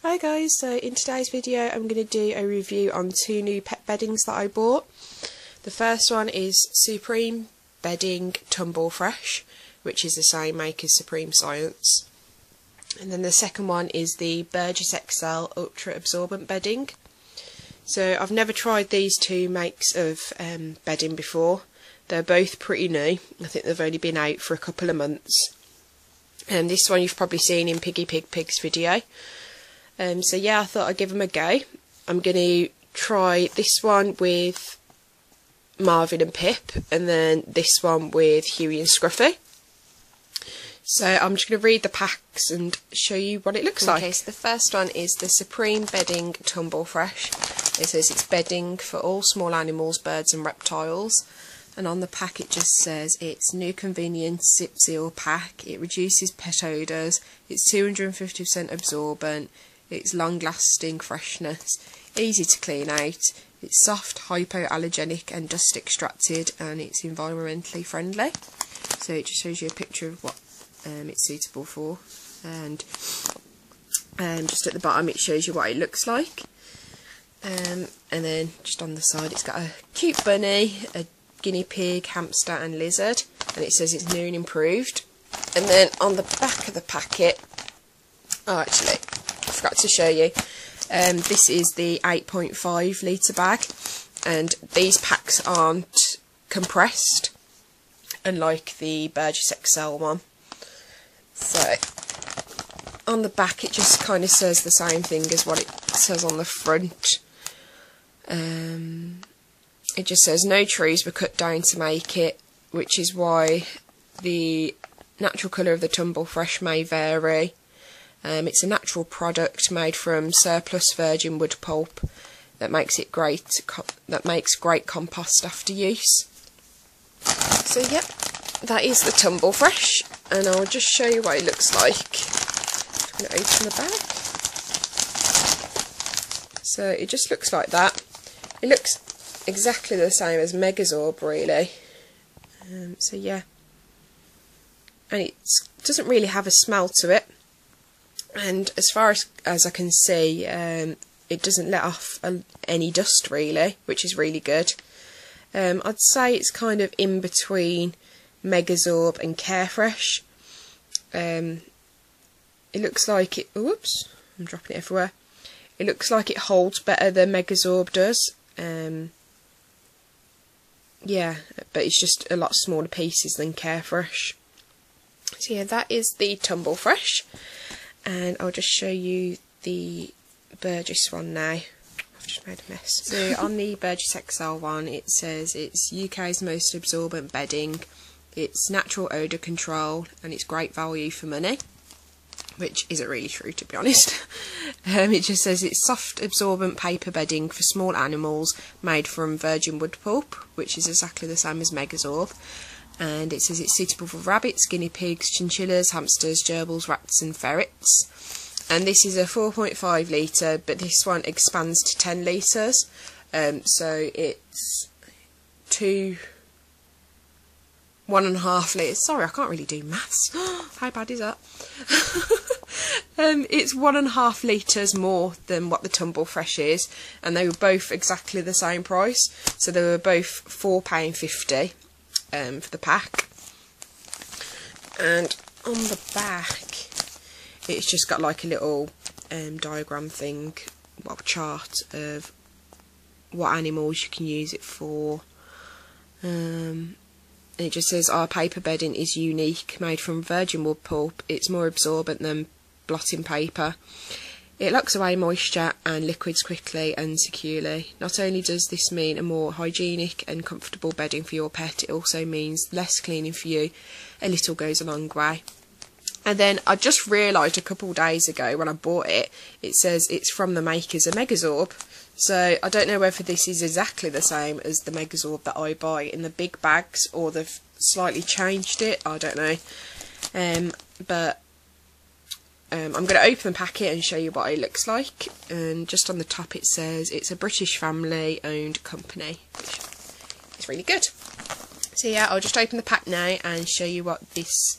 Hi guys, so in today's video I'm going to do a review on two new pet beddings that I bought. The first one is Supreme Bedding Tumble Fresh, which is the same make as Supreme Science. And then the second one is the Burgess XL Ultra Absorbant Bedding. So I've never tried these two makes of bedding before. They're both pretty new. I think they've only been out for a couple of months. And this one you've probably seen in Piggy Pig Pig's video. So yeah, I thought I'd give them a go. I'm going to try this one with Marvin and Pip, and then this one with Huey and Scruffy. So I'm just going to read the packs and show you what it looks like. Okay, so the first one is the Supreme Bedding Tumble Fresh. It says it's bedding for all small animals, birds and reptiles. And on the pack it just says it's new convenient zip seal pack. It reduces pet odours. It's 250% absorbent. It's long-lasting freshness, easy to clean out, it's soft, hypoallergenic and dust extracted, and it's environmentally friendly. So it just shows you a picture of what it's suitable for, and just at the bottom it shows you what it looks like. And then just on the side it's got a cute bunny, a guinea pig, hamster and lizard, and it says it's new and improved. And then on the back of the packet, oh actually, I forgot to show you, this is the 8.5 litre bag, and these packs aren't compressed, unlike the Burgess XL one. So on the back it just kind of says the same thing as what it says on the front. It just says no trees were cut down to make it, which is why the natural colour of the Tumble Fresh may vary. It's a natural product made from surplus virgin wood pulp that makes it great. That makes great compost after use. So yep, that is the Tumble Fresh, and I'll just show you what it looks like. I'm going to open the bag. So it just looks like that. It looks exactly the same as Megazorb, really. So yeah, and it doesn't really have a smell to it. And as far as I can see, it doesn't let off any dust really, which is really good. I'd say it's kind of in between Megazorb and Carefresh. It looks like it, oops, I'm dropping it everywhere. It looks like it holds better than Megazorb does. Yeah, but it's just a lot smaller pieces than Carefresh. So yeah, that is the Tumble Fresh. And I'll just show you the Burgess one now. I've just made a mess. So on the Burgess XL one it says it's UK's most absorbent bedding, it's natural odour control and it's great value for money, which isn't really true, to be honest. It just says it's soft absorbent paper bedding for small animals made from virgin wood pulp, which is exactly the same as Megazorb. And it says it's suitable for rabbits, guinea pigs, chinchillas, hamsters, gerbils, rats and ferrets. And this is a 4.5 litre, but this one expands to 10 litres. So it's 1.5 litres. Sorry, I can't really do maths. How bad is that? It's 1.5 litres more than what the Tumble Fresh is, and they were both exactly the same price. So they were both £4.50. For the pack. And on the back it's just got like a little diagram thing, well, chart of what animals you can use it for. And it just says our paper bedding is unique, made from virgin wood pulp. It's more absorbent than blotting paper. It locks away moisture and liquids quickly and securely. Not only does this mean a more hygienic and comfortable bedding for your pet, it also means less cleaning for you. A little goes a long way. And then I just realised a couple of days ago when I bought it, it says it's from the makers of Megazorb. So I don't know whether this is exactly the same as the Megazorb that I buy in the big bags, or they've slightly changed it, I don't know. But I'm going to open the packet and show you what it looks like. And just on the top it says it's a British family owned company, which is really good. So yeah, I'll just open the pack now and show you what this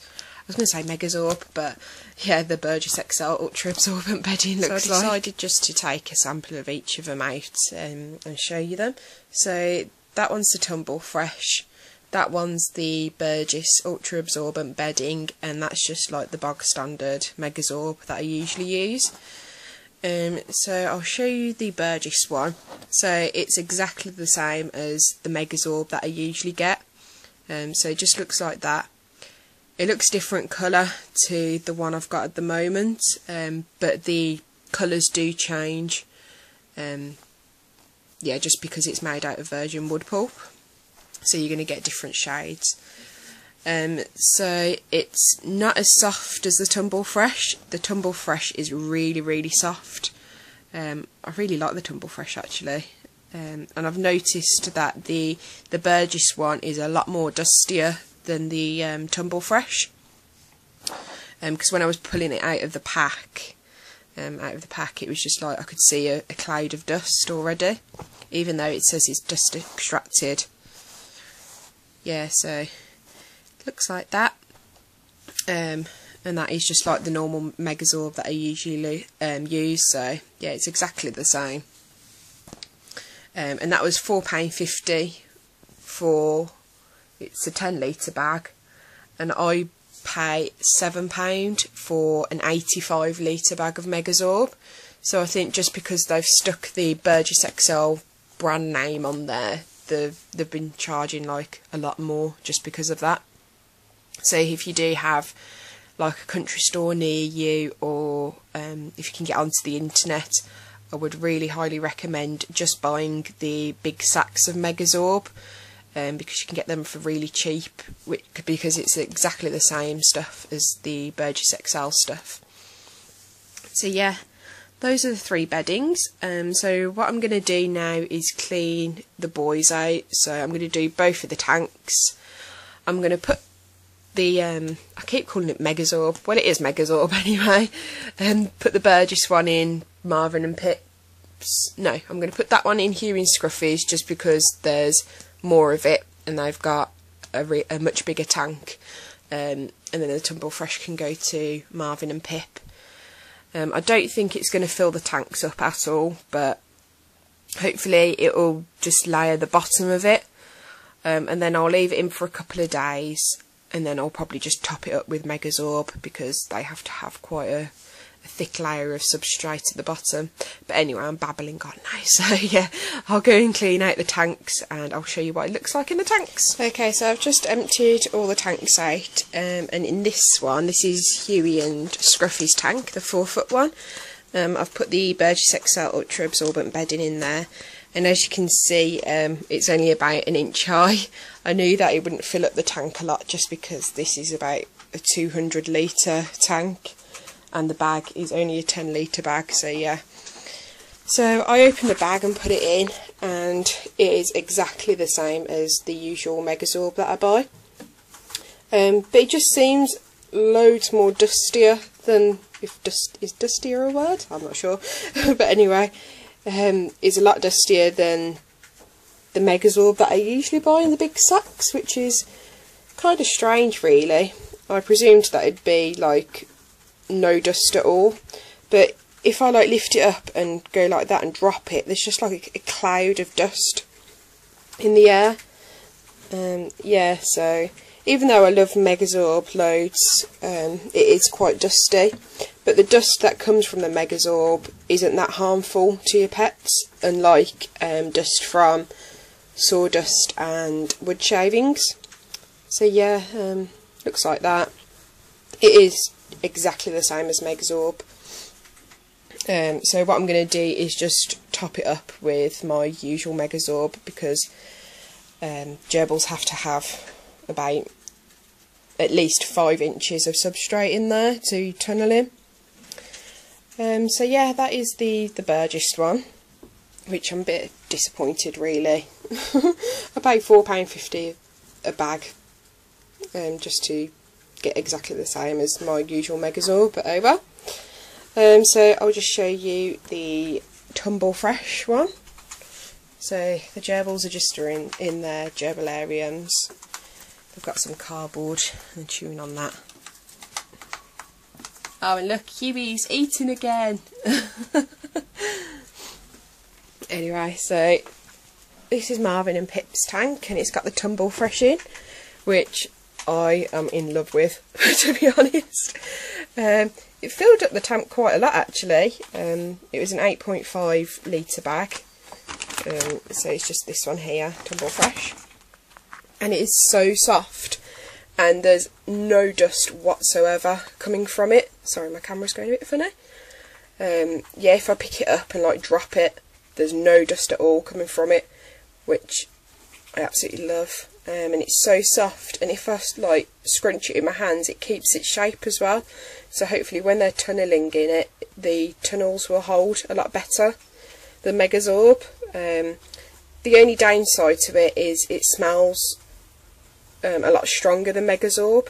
was going to say Megazorb, but yeah, the Burgess XL Ultra Absorbant bedding looks like. So I decided just to take a sample of each of them out and show you them. So that one's the Tumble Fresh, that one's the Burgess Ultra Absorbant bedding, and that's just like the bog standard Megazorb that I usually use. So I'll show you the Burgess one. So it's exactly the same as the Megazorb that I usually get. So it just looks like that. It looks different colour to the one I've got at the moment, but the colours do change. Yeah, just because it's made out of virgin wood pulp, so you're going to get different shades. So it's not as soft as the Tumble Fresh. The Tumble Fresh is really, really soft. I really like the Tumble Fresh actually. And I've noticed that the Burgess one is a lot more dustier than the Tumble Fresh, because when I was pulling it out of the pack, it was just like I could see a cloud of dust already, even though it says it's dust extracted. Yeah, so it looks like that, and that is just like the normal Megazorb that I usually use. So yeah, it's exactly the same. And that was £4.50 for, it's a 10 litre bag, and I pay £7 for an 85 litre bag of Megazorb. So I think just because they've stuck the Burgess XL brand name on there, they've been charging like a lot more just because of that. So if you do have like a country store near you, or if you can get onto the internet, I would really highly recommend just buying the big sacks of Megazorb, because you can get them for really cheap, because it's exactly the same stuff as the Burgess XL stuff. So yeah, those are the 3 beddings. So what I'm going to do now is clean the boys out. So I'm going to do both of the tanks. I'm going to put the, I keep calling it Megazorb, well it is Megazorb anyway, and put the Burgess one in Marvin and Pip's. No, I'm going to put that one in here in Scruffy's, just because there's more of it and they've got a much bigger tank, and then the Tumble Fresh can go to Marvin and Pip. I don't think it's going to fill the tanks up at all, but hopefully it will just layer the bottom of it, and then I'll leave it in for a couple of days, and then I'll probably just top it up with Megazorb, because they have to have quite a thick layer of substrate at the bottom. But anyway, I'm babbling on now, so yeah, I'll go and clean out the tanks and I'll show you what it looks like in the tanks. Okay, so I've just emptied all the tanks out, and in this one, this is Huey and Scruffy's tank, the 4-foot one. I've put the Burgess XL Ultra Absorbant bedding in there, and as you can see, it's only about 1 inch high. I knew that it wouldn't fill up the tank a lot, just because this is about a 200 litre tank and the bag is only a 10 litre bag, so yeah. So I opened the bag and put it in, and it is exactly the same as the usual Megazorb that I buy, but it just seems loads more dustier than, if dust is dustier a word, I'm not sure, but anyway, is a lot dustier than the Megazorb that I usually buy in the big sacks, which is kind of strange really. I presumed that it'd be like no dust at all, but if I like lift it up and go like that and drop it, there's just like a cloud of dust in the air. Yeah, so even though I love Megazorb loads, it is quite dusty, but the dust that comes from the Megazorb isn't that harmful to your pets, unlike dust from sawdust and wood shavings. So yeah, looks like that. It is exactly the same as Megazorb. So what I'm going to do is just top it up with my usual Megazorb, because gerbils have to have about at least 5 inches of substrate in there to tunnel in. So yeah, that is the Burgess one, which I'm a bit disappointed really. I paid £4.50 a bag, just to get exactly the same as my usual Megazorb, but over. So I'll just show you the Tumble Fresh one. So the gerbils are just in their gerbilariums. They've got some cardboard and chewing on that. Oh, and look, Huey's eating again. Anyway, so this is Marvin and Pip's tank, and it's got the Tumble Fresh in, which I am in love with, to be honest. It filled up the tank quite a lot, actually. It was an 8.5 litre bag. So it's just this one here, Tumble Fresh. And it is so soft, and there's no dust whatsoever coming from it. Sorry, my camera's going a bit funny. Yeah, if I pick it up and like drop it, there's no dust at all coming from it, which I absolutely love. And it's so soft, and if I like scrunch it in my hands, it keeps its shape as well. So hopefully when they're tunnelling in it, the tunnels will hold a lot better than Megazorb. The only downside to it is it smells a lot stronger than Megazorb.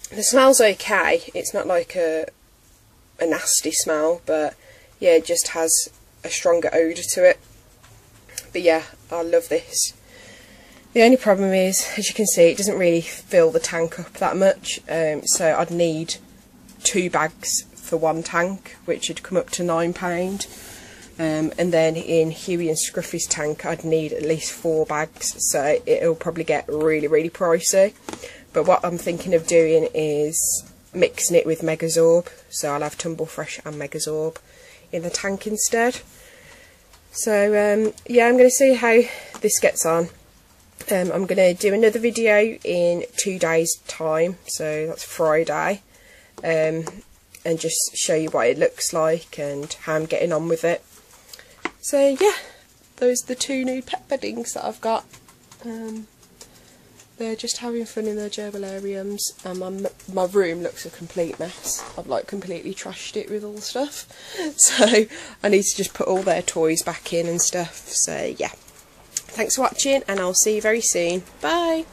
The smell's okay, it's not like a nasty smell, but yeah, it just has a stronger odour to it. But yeah, I love this. The only problem is, as you can see, it doesn't really fill the tank up that much, so I'd need 2 bags for one tank, which would come up to £9. And then in Huey and Scruffy's tank I'd need at least 4 bags, so it'll probably get really pricey. But what I'm thinking of doing is mixing it with Megazorb, so I'll have Tumble Fresh and Megazorb in the tank instead. So yeah, I'm going to see how this gets on. I'm going to do another video in 2 days time, so that's Friday, and just show you what it looks like and how I'm getting on with it. So yeah, those are the 2 new pet beddings that I've got. They're just having fun in their gerbilariums, and my room looks a complete mess. I've like completely trashed it with all the stuff, so I need to just put all their toys back in and stuff. So yeah, thanks for watching, and I'll see you very soon. Bye.